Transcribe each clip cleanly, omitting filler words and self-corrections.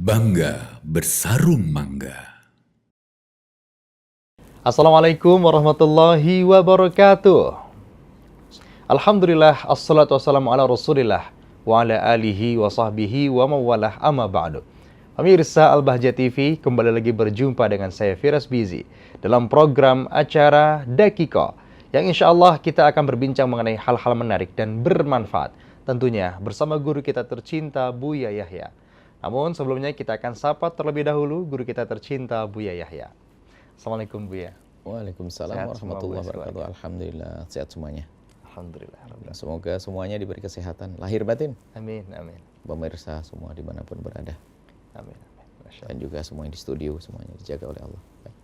Bangga bersarung mangga. Assalamualaikum warahmatullahi wabarakatuh. Alhamdulillah, assalatu wassalamu ala rasulillah wa ala alihi wa sahbihi wa mawalah amma ba'du. Pemirsa Al-Bahjah TV, kembali lagi berjumpa dengan saya Firas Bizi dalam program acara Dakiko, yang insya Allah kita akan berbincang mengenai hal-hal menarik dan bermanfaat, tentunya bersama guru kita tercinta Buya Yahya. Namun sebelumnya kita akan sapa terlebih dahulu guru kita tercinta Buya Yahya. Assalamualaikum Buya. Waalaikumsalam Sehat semua, warahmatullahi Bu, wabarakatuh. sekeluarga. Alhamdulillah sehat semuanya. Alhamdulillah. Semoga semuanya diberi kesehatan lahir batin. Amin, amin, Pemirsa semua dimanapun berada. amin, amin. Masya Dan Allah. juga semua yang di studio semuanya dijaga oleh Allah. Baik.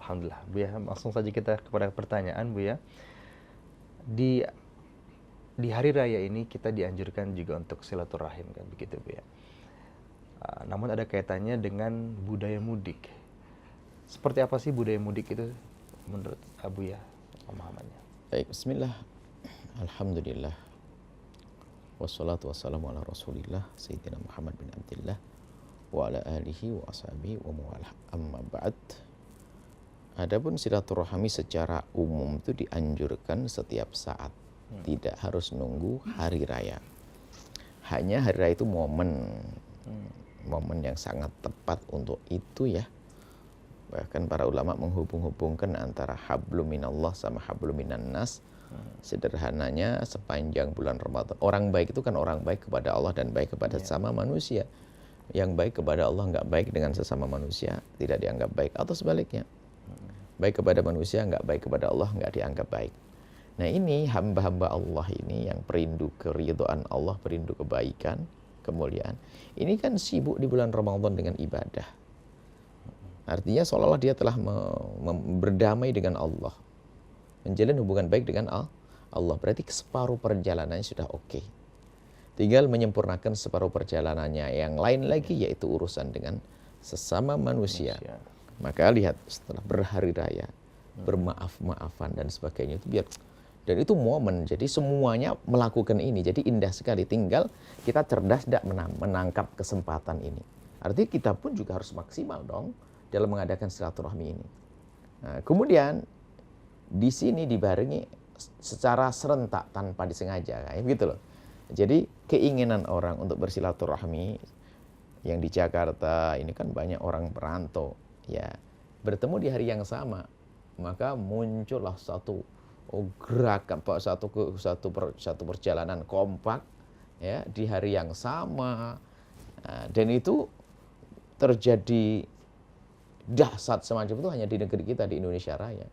Alhamdulillah. Bu ya, langsung saja kita kepada pertanyaan Bu ya. Di hari raya ini kita dianjurkan juga untuk silaturahim kan begitu Bu ya. Namun ada kaitannya dengan budaya mudik. Seperti apa sih budaya mudik itu menurut Abu ya pemahamannya? Baik, bismillah. Alhamdulillah. Wassalatu wassalamu ala Rasulillah Sayyidina Muhammad bin Abdullah wa ala alihi wa ashabihi wa mawalah. Amma ba'd. Adapun silaturahmi secara umum itu dianjurkan setiap saat. Tidak harus nunggu hari raya. Hanya hari raya itu momen yang sangat tepat untuk itu ya. Bahkan para ulama menghubung-hubungkan antara hablum minallah sama hablum minan nas. Sederhananya sepanjang bulan Ramadan, orang baik itu kan orang baik kepada Allah dan baik kepada sesama manusia. Yang baik kepada Allah nggak baik dengan sesama manusia tidak dianggap baik, atau sebaliknya. Baik kepada manusia nggak baik kepada Allah nggak dianggap baik. Nah ini hamba-hamba Allah ini yang perindu keridhaan Allah, perindu kebaikan, kemuliaan. Ini kan sibuk di bulan Ramadan dengan ibadah. Artinya seolah-olah dia telah berdamai dengan Allah, menjalin hubungan baik dengan Allah. Berarti separuh perjalanannya sudah oke. Tinggal menyempurnakan separuh perjalanannya yang lain lagi, yaitu urusan dengan sesama manusia. Maka lihat setelah berhari raya, bermaaf-maafan dan sebagainya itu biar, dan itu momen, jadi semuanya melakukan ini, jadi indah sekali. Tinggal kita cerdas tidak menangkap kesempatan ini. Artinya kita pun juga harus maksimal dong dalam mengadakan silaturahmi ini. Nah, kemudian di sini dibarengi secara serentak tanpa disengaja, kayak gitu loh. Jadi keinginan orang untuk bersilaturahmi yang di Jakarta ini kan banyak orang perantau, ya bertemu di hari yang sama, maka muncullah satu gerakan, satu perjalanan kompak, ya di hari yang sama, dan itu terjadi dahsyat semacam itu hanya di negeri kita, di Indonesia Raya.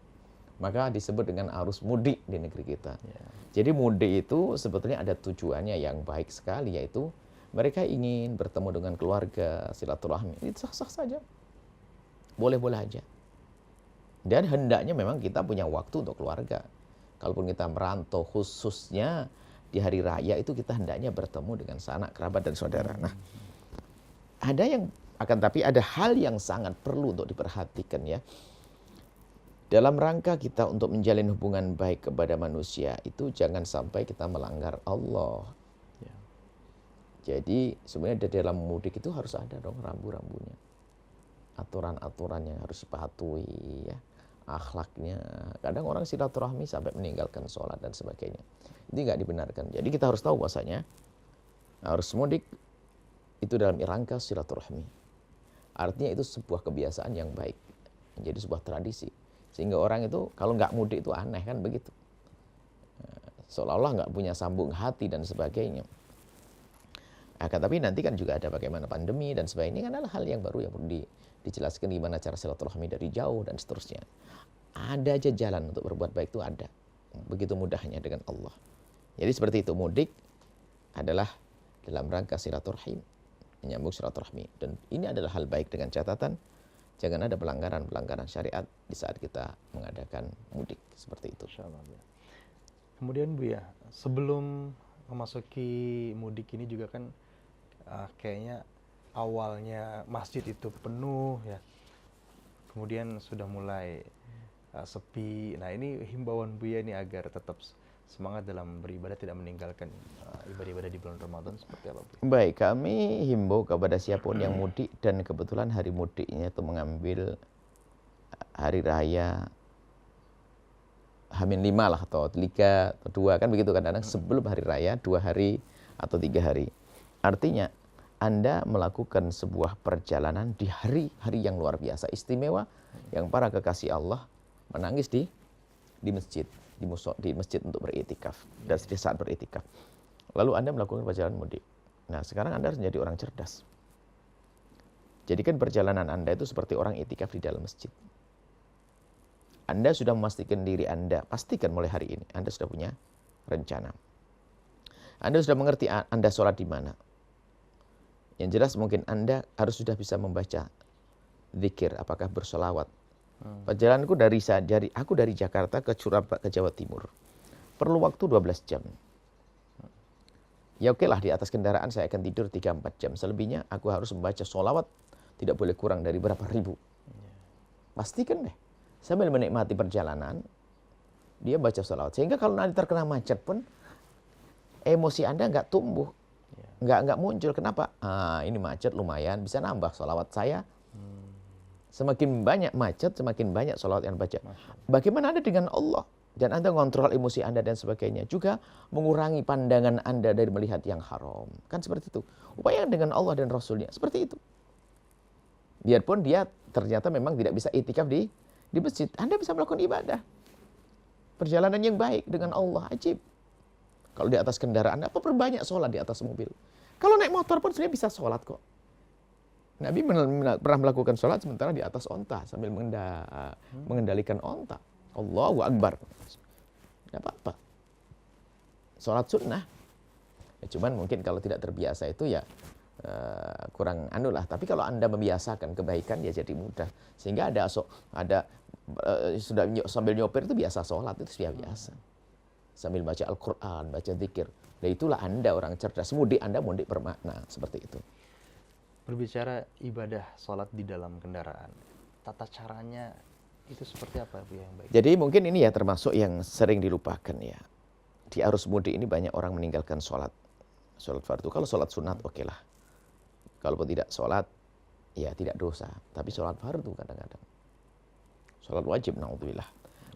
Maka disebut dengan arus mudik di negeri kita. Jadi mudik itu sebetulnya ada tujuannya yang baik sekali, yaitu mereka ingin bertemu dengan keluarga, silaturahmi. Itu sah-sah saja, boleh-boleh aja. Dan hendaknya memang kita punya waktu untuk keluarga. Kalaupun kita merantau, khususnya di hari raya itu kita hendaknya bertemu dengan sanak, kerabat, dan saudara. Nah, tapi ada hal yang sangat perlu untuk diperhatikan ya. Dalam rangka kita untuk menjalin hubungan baik kepada manusia itu jangan sampai kita melanggar Allah. Jadi sebenarnya di dalam mudik itu harus ada dong rambu-rambunya, aturan-aturan yang harus dipatuhi ya, akhlaknya. Kadang orang silaturahmi sampai meninggalkan sholat dan sebagainya. Ini nggak dibenarkan. Jadi kita harus tahu bahwasanya harus mudik itu dalam rangka silaturahmi. Artinya itu sebuah kebiasaan yang baik, menjadi sebuah tradisi. Sehingga orang itu kalau nggak mudik itu aneh kan begitu. Seolah-olah nggak punya sambung hati dan sebagainya. Tapi nanti kan juga ada bagaimana pandemi dan sebagainya. Ini kan adalah hal yang baru yang perlu dijelaskan gimana cara silaturahmi dari jauh dan seterusnya. Ada aja jalan untuk berbuat baik itu ada. Begitu mudahnya dengan Allah. Jadi seperti itu, mudik adalah dalam rangka silaturahim, menyambung silaturahmi. Dan ini adalah hal baik dengan catatan jangan ada pelanggaran-pelanggaran syariat di saat kita mengadakan mudik seperti itu. Insyaallah, Bu. Kemudian Bu ya, sebelum memasuki mudik ini juga kan kayaknya awalnya masjid itu penuh ya. Kemudian sudah mulai sepi. Nah, ini himbauan Buya ini agar tetap semangat dalam beribadah, tidak meninggalkan ibadah-ibadah di bulan Ramadan seperti apa, Bu? Baik, kami himbau kepada siapapun yang mudik dan kebetulan hari mudiknya itu mengambil hari raya H-5 lah, atau 3 atau 2, kan begitu kadang-kadang sebelum hari raya 2 hari atau 3 hari. Artinya Anda melakukan sebuah perjalanan di hari-hari yang luar biasa istimewa yang para kekasih Allah menangis di masjid, di masjid untuk beriktikaf dan di saat beriktikaf. Lalu Anda melakukan perjalanan mudik. Nah, sekarang Anda harus menjadi orang cerdas. Jadikan perjalanan Anda itu seperti orang iktikaf di dalam masjid. Anda sudah memastikan diri Anda, pastikan mulai hari ini, Anda sudah punya rencana. Anda sudah mengerti Anda sholat di mana. Yang jelas mungkin Anda harus sudah bisa membaca zikir, apakah bersolawat. Perjalananku aku dari Jakarta ke Jawa Timur. Perlu waktu 12 jam. Ya oke lah, di atas kendaraan saya akan tidur 3-4 jam. Selebihnya aku harus membaca sholawat, tidak boleh kurang dari berapa ribu. Pastikan deh. Sambil menikmati perjalanan, dia baca sholawat. Sehingga kalau nanti terkena macet pun, emosi Anda nggak tumbuh. Nggak muncul. Kenapa? Ini macet lumayan, bisa nambah sholawat saya. Semakin banyak macet, semakin banyak sholawat yang baca. Bagaimana Anda dengan Allah? Dan Anda kontrol emosi Anda dan sebagainya. Juga mengurangi pandangan Anda dari melihat yang haram. Kan seperti itu. Upaya dengan Allah dan Rasulnya. Seperti itu. Biarpun dia ternyata memang tidak bisa iktikaf di masjid, Anda bisa melakukan ibadah. Perjalanan yang baik dengan Allah, ajib. Kalau di atas kendaraan, apa perbanyak sholat di atas mobil. Kalau naik motor pun sebenarnya bisa sholat kok. Nabi pernah melakukan sholat sementara di atas onta, sambil mengendalikan onta. Allahu Akbar. Tidak apa-apa. Sholat sunnah. Ya, cuman mungkin kalau tidak terbiasa itu ya kurang lah. Tapi kalau Anda membiasakan kebaikan ya jadi mudah. Sehingga sudah sambil nyopir itu biasa sholat, itu biasa. Sambil baca Al-Quran, baca zikir. Nah itulah Anda orang cerdas. Mudik Anda mudik bermakna seperti itu. Berbicara ibadah sholat di dalam kendaraan, tata caranya itu seperti apa, Bu, yang baik? Jadi mungkin ini ya termasuk yang sering dilupakan ya. Di arus mudik ini banyak orang meninggalkan sholat fardu. Kalau sholat sunat oke lah. Kalaupun tidak sholat, ya tidak dosa. Tapi sholat fardu kadang-kadang. Sholat wajib, na'udzubillah.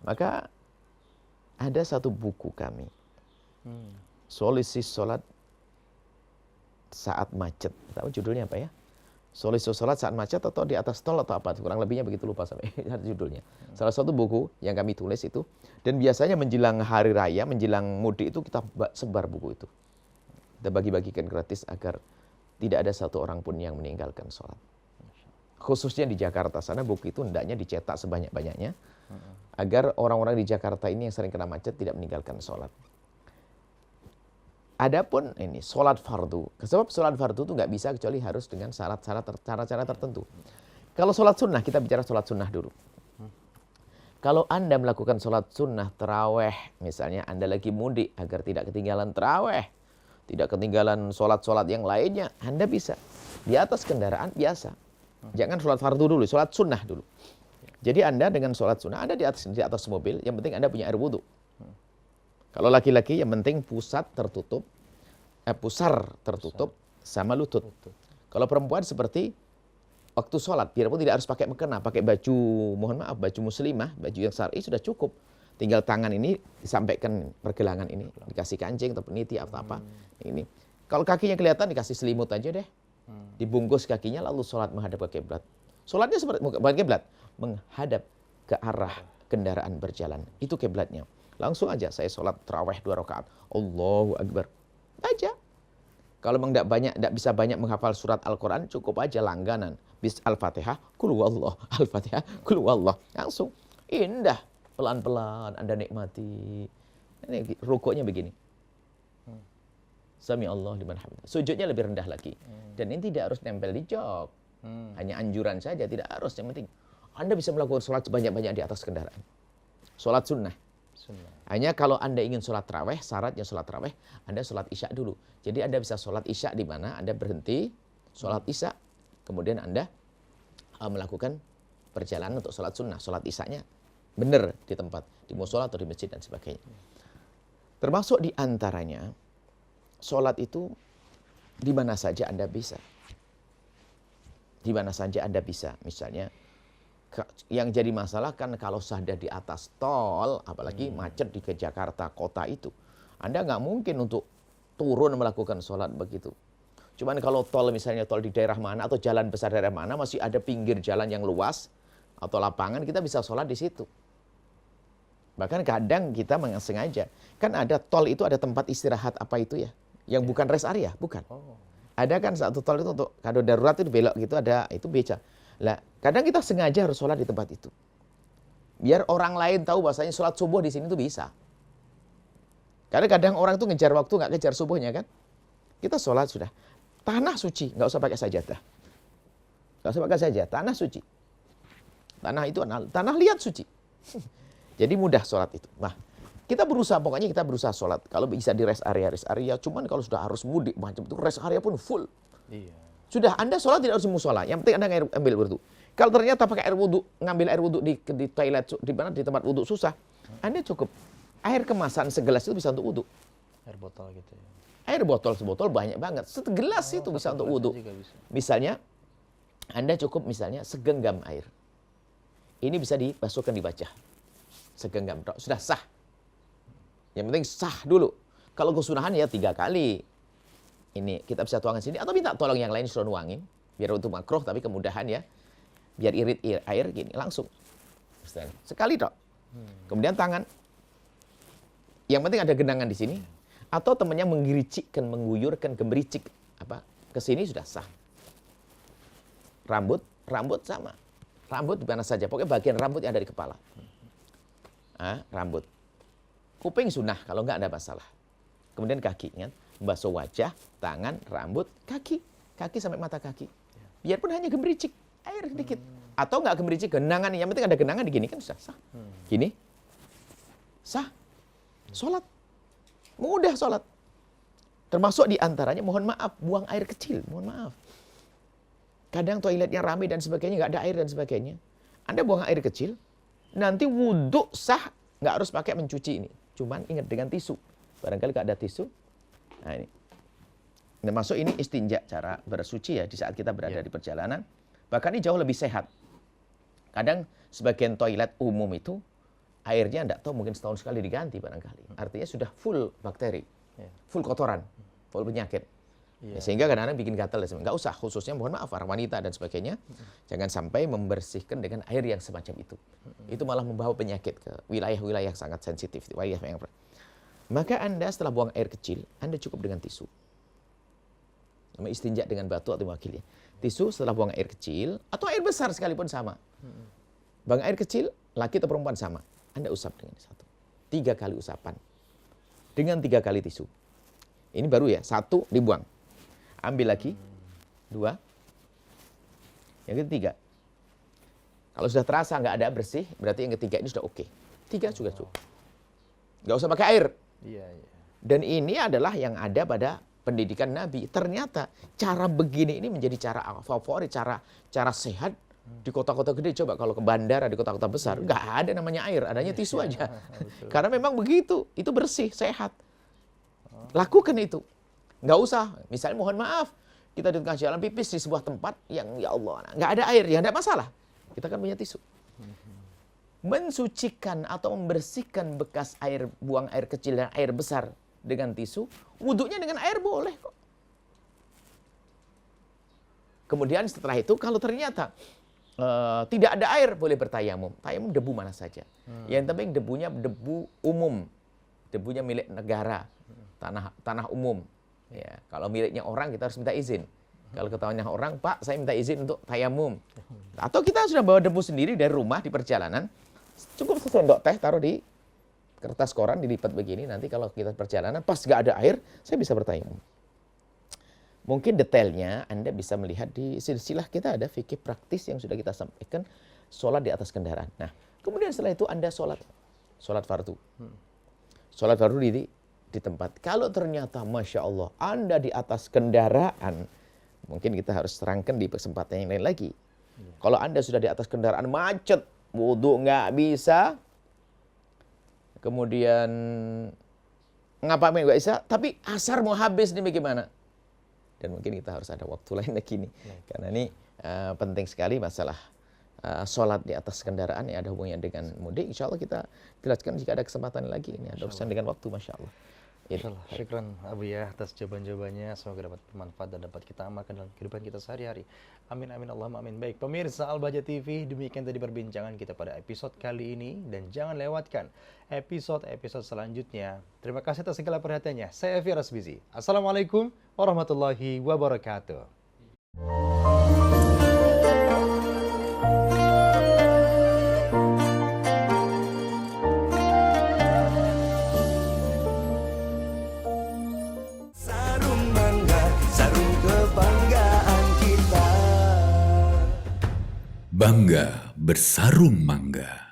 Maka ada satu buku kami. Solusi sholat saat macet. Tahu judulnya apa ya? Solusi sholat saat macet atau di atas tol atau apa. Kurang lebihnya begitu, lupa sampai judulnya. Salah satu buku yang kami tulis itu. Dan biasanya menjelang hari raya, menjelang mudik itu kita sebar buku itu. Kita bagi-bagikan gratis agar tidak ada satu orang pun yang meninggalkan sholat. Khususnya di Jakarta sana buku itu hendaknya dicetak sebanyak-banyaknya agar orang-orang di Jakarta ini yang sering kena macet tidak meninggalkan sholat. Adapun ini sholat fardu, sebab sholat fardu itu nggak bisa kecuali harus dengan syarat-syarat cara-cara tertentu. Kalau sholat sunnah, kita bicara sholat sunnah dulu. Kalau Anda melakukan sholat sunnah terawih, misalnya Anda lagi mudik agar tidak ketinggalan terawih, tidak ketinggalan sholat-sholat yang lainnya, Anda bisa. Di atas kendaraan biasa. Jangan sholat fardu dulu, sholat sunnah dulu. Jadi Anda dengan sholat sunnah, Anda di atas mobil, yang penting Anda punya air wudhu. Kalau laki-laki, yang penting pusar tertutup, sama lutut. Kalau perempuan seperti waktu sholat, biarpun tidak harus pakai mukena, pakai baju, baju muslimah, baju yang syar'i sudah cukup. Tinggal tangan ini disampaikan pergelangan ini, dikasih kancing atau peniti atau apa. Ini. Kalau kakinya kelihatan dikasih selimut aja deh. Dibungkus kakinya lalu sholat menghadap ke kiblat. Sholatnya seperti bukan kiblat, menghadap ke arah kendaraan berjalan. Itu kiblatnya. Langsung aja saya sholat tarawih 2 rakaat. Allahu Akbar. Baca. Kalau memang tidak bisa banyak menghafal surat Al-Quran, cukup aja langganan. Al-Fatihah, Qul huwallah, Al-Fatihah, Qul huwallah. Langsung. Indah. Pelan-pelan Anda nikmati. Ini rukuknya begini. Sami Allah liman hamidah. Sujudnya lebih rendah lagi. Dan ini tidak harus nempel di jok. Hanya anjuran saja, tidak harus. Yang penting Anda bisa melakukan sholat sebanyak-banyak di atas kendaraan. Sholat sunnah. Hanya kalau Anda ingin sholat tarawih, syaratnya sholat tarawih, Anda sholat isya dulu. Jadi Anda bisa sholat isya di mana Anda berhenti, sholat isya, kemudian Anda melakukan perjalanan untuk sholat sunnah. Sholat isyanya benar di tempat, di musola atau di masjid dan sebagainya. Termasuk di antaranya, sholat itu di mana saja Anda bisa. Di mana saja Anda bisa. Misalnya, yang jadi masalah kan kalau sudah di atas tol, apalagi macet di ke Jakarta, kota itu. Anda nggak mungkin untuk turun melakukan sholat begitu. Cuman kalau tol misalnya tol di daerah mana atau jalan besar daerah mana, masih ada pinggir jalan yang luas atau lapangan, kita bisa sholat di situ. Bahkan kadang kita sengaja. Kan ada tol itu ada tempat istirahat apa itu ya. Yang bukan rest area, bukan. Ada kan satu tol itu untuk kalau darurat itu belok gitu ada, itu beca. Lah, kadang kita sengaja harus sholat di tempat itu. Biar orang lain tahu bahasanya sholat subuh di sini tuh bisa. Karena kadang orang tuh ngejar waktu, nggak ngejar subuhnya kan. Kita sholat sudah. Tanah suci, nggak usah pakai sajadah. Nggak usah pakai sajadah, tanah suci. Tanah itu, tanah liat suci. Jadi mudah sholat itu. Nah, pokoknya kita berusaha sholat. Kalau bisa di rest area. Cuman kalau sudah harus mudik macam itu, rest area pun full. Iya. Sudah, Anda sholat tidak harus di musola. Yang penting Anda ambil wudhu. Kalau ternyata pakai air wudhu, ngambil air wudhu di toilet, di tempat wudhu susah, Anda cukup air kemasan segelas itu bisa untuk wudhu. Air botol gitu ya. Air botol sebotol banyak banget. Segelas itu bisa untuk wudhu. Misalnya, Anda cukup misalnya segenggam air. Ini bisa dibasuhkan dibaca. Segenggam, sudah sah. Yang penting sah dulu. Kalau kesunahan ya 3 kali. Ini kita bisa tuangkan sini atau minta tolong yang lain suruh nuangin. Biar untuk makruh tapi kemudahan ya. Biar irit air gini langsung. Sekali tok. Kemudian tangan. Yang penting ada genangan di sini. Atau temannya menggericikkan, mengguyurkan, gemericik ke sini sudah sah. Rambut sama. Rambut di mana saja. Pokoknya bagian rambut yang ada di kepala. Rambut. Kuping sunnah kalau nggak ada masalah. Kemudian kaki, kan? Basuh wajah, tangan, rambut, kaki. Kaki sampai mata kaki. Biarpun hanya gemericik, air sedikit. Atau nggak gemericik, genangan. Yang penting ada genangan di gini kan sudah sah. Gini. Sah. Sholat. Mudah sholat. Termasuk di antaranya, mohon maaf, buang air kecil. Mohon maaf. Kadang toiletnya ramai dan sebagainya, nggak ada air dan sebagainya. Anda buang air kecil, nanti wudhu sah, nggak harus pakai mencuci ini. Cuman ingat dengan tisu. Barangkali nggak ada tisu. Nah ini. Termasuk ini istinja, cara bersuci ya di saat kita berada di perjalanan. Bahkan ini jauh lebih sehat. Kadang sebagian toilet umum itu, airnya nggak tahu mungkin setahun sekali diganti barangkali. Artinya sudah full bakteri, full kotoran, full penyakit. Sehingga kadang-kadang bikin gatal. Nggak usah, khususnya mohon maaf, para wanita dan sebagainya. Jangan sampai membersihkan dengan air yang semacam itu. Itu malah membawa penyakit ke wilayah-wilayah sangat sensitif. Maka Anda setelah buang air kecil, Anda cukup dengan tisu. Istinja dengan batu atau wakilnya. Tisu setelah buang air kecil, atau air besar sekalipun sama. Buang air kecil, laki atau perempuan sama. Anda usap dengan 1. 3 kali usapan. Dengan 3 kali tisu. Ini baru ya, 1 dibuang. Ambil lagi, 2. Yang ketiga. Kalau sudah terasa nggak ada bersih, berarti yang ketiga ini sudah oke. 3 juga cukup. Nggak usah pakai air. Dan ini adalah yang ada pada pendidikan Nabi. Ternyata cara begini ini menjadi cara favorit, cara sehat di kota-kota gede. Coba kalau ke bandara di kota-kota besar, nggak ada namanya air, adanya tisu aja. Karena memang begitu, itu bersih, sehat. Lakukan itu. Nggak usah, misalnya mohon maaf, kita di tengah jalan pipis di sebuah tempat yang ya Allah, nggak ada air, ya nggak masalah. Kita kan punya tisu. Mensucikan atau membersihkan bekas air, buang air kecil dan air besar dengan tisu, wudhunya dengan air boleh kok. Kemudian setelah itu kalau ternyata tidak ada air, boleh bertayamum. Tayamum debu mana saja. Yang penting debunya debu umum, debunya milik negara, tanah umum. Ya, kalau miliknya orang kita harus minta izin. Kalau ketahuannya orang, Pak, saya minta izin untuk tayamum. Atau kita sudah bawa debu sendiri dari rumah di perjalanan, cukup sesendok teh taruh di kertas koran dilipat begini. Nanti kalau kita perjalanan pas nggak ada air, saya bisa bertayamum. Mungkin detailnya Anda bisa melihat di silsilah kita ada fikih praktis yang sudah kita sampaikan, sholat di atas kendaraan. Nah, kemudian setelah itu Anda sholat fardu. Sholat fardu di tempat. Kalau ternyata Masya Allah Anda di atas kendaraan, mungkin kita harus terangkan di kesempatan yang lain lagi. Kalau Anda sudah di atas kendaraan macet, wudhu nggak bisa, kemudian ngapain nggak bisa, tapi asar mau habis nih bagaimana? Dan mungkin kita harus ada waktu lain lagi nih, karena ini penting sekali masalah sholat di atas kendaraan yang ada hubungannya dengan mudik. Insya Allah kita jelaskan jika ada kesempatan lagi. Ini ada urusan dengan waktu, Masya Allah. Insyaallah. Syukran Abu ya atas jawaban-jawabannya. Semoga dapat bermanfaat dan dapat kita amalkan dalam kehidupan kita sehari-hari. Amin amin Allahumma amin. Baik, pemirsa Al-Bahjah TV, demikian tadi perbincangan kita pada episode kali ini, dan jangan lewatkan episode selanjutnya. Terima kasih atas segala perhatiannya. Saya Firas Bizi. Assalamualaikum warahmatullahi wabarakatuh. Sarung mangga, sarung kebanggaan kita. Bangga bersarung mangga.